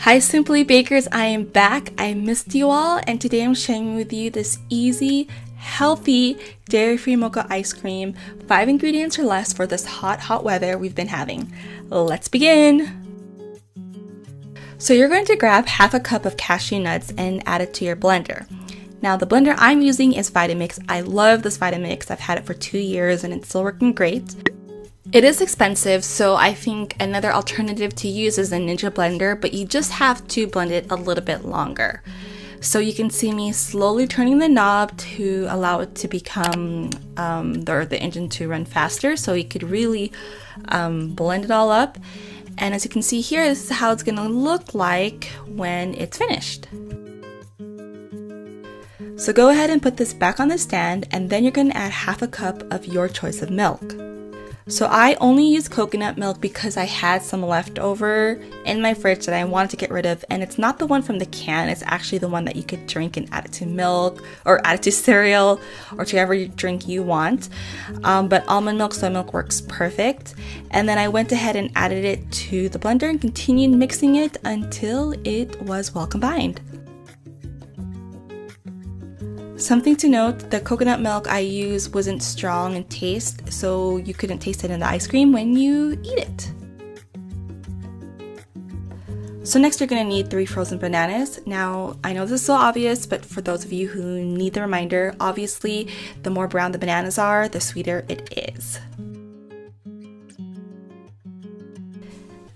Hi Simply Bakers, I am back. I missed you all, and today I'm sharing with you this easy, healthy, dairy-free mocha ice cream. 5 ingredients or less for this hot weather we've been having. Let's begin! So you're going to grab half a cup of cashew nuts and add it to your blender. Now the blender I'm using is Vitamix. I love this Vitamix. I've had it for 2 years and it's still working great. It is expensive, so I think another alternative to use is a Ninja blender, but you just have to blend it a little bit longer. So you can see me slowly turning the knob to allow it to become, the engine to run faster, so you could really blend it all up. And as you can see here, this is how it's gonna look like when it's finished. So go ahead and put this back on the stand, and then you're gonna add half a cup of your choice of milk. So I only use coconut milk because I had some left over in my fridge that I wanted to get rid of, and it's not the one from the can, it's actually the one that you could drink and add it to milk or add it to cereal or to whatever drink you want. But almond milk, soy milk works perfect. And then I went ahead and added it to the blender and continued mixing it until it was well combined. Something to note, the coconut milk I used wasn't strong in taste, so you couldn't taste it in the ice cream when you eat it. So next you're going to need 3 frozen bananas. Now, I know this is so obvious, but for those of you who need the reminder, obviously the more brown the bananas are, the sweeter it is.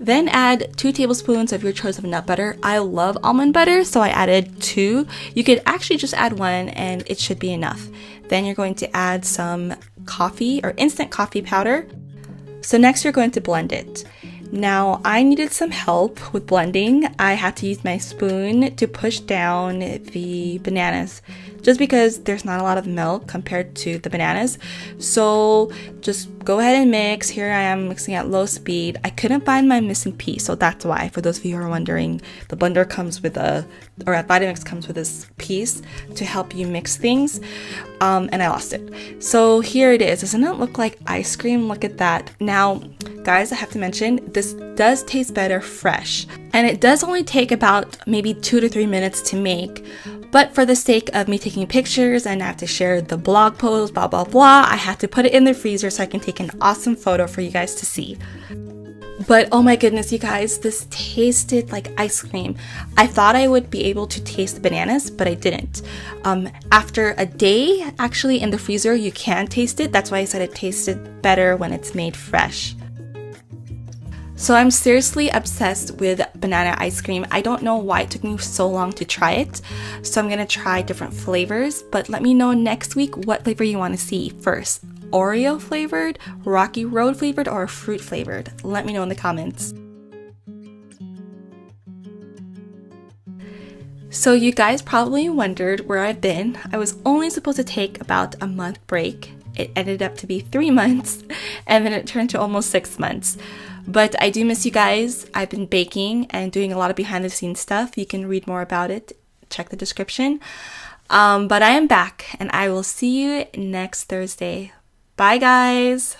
Then add 2 tablespoons of your choice of nut butter. I love almond butter, so I added 2. You could actually just add 1 and it should be enough. Then you're going to add some coffee or instant coffee powder. So next you're going to blend it. Now I needed some help with blending. I had to use my spoon to push down the bananas just because there's not a lot of milk compared to the bananas. So just go ahead and mix. Here I am mixing at low speed. I couldn't find my missing piece, so that's why. For those of you who are wondering, the blender comes with Vitamix comes with this piece to help you mix things, and I lost it. So here it is. Doesn't it look like ice cream? Look at that. Now, guys, I have to mention, this does taste better fresh, and it does only take about maybe 2 to 3 minutes to make. But for the sake of me taking pictures and I have to share the blog post, blah, blah, blah, I had to put it in the freezer so I can take an awesome photo for you guys to see. But oh my goodness, you guys, this tasted like ice cream. I thought I would be able to taste the bananas, but I didn't. After a day, actually, in the freezer, you can taste it. That's why I said it tasted better when it's made fresh. So I'm seriously obsessed with banana ice cream. I don't know why it took me so long to try it. So I'm gonna try different flavors, but let me know next week what flavor you want to see first. Oreo flavored, Rocky Road flavored, or fruit flavored? Let me know in the comments. So you guys probably wondered where I've been. I was only supposed to take about a month break. It ended up to be 3 months, and then it turned to almost 6 months. But I do miss you guys. I've been baking and doing a lot of behind the scenes stuff. You can read more about it. Check the description. But I am back, and I will see you next Thursday. Bye, guys.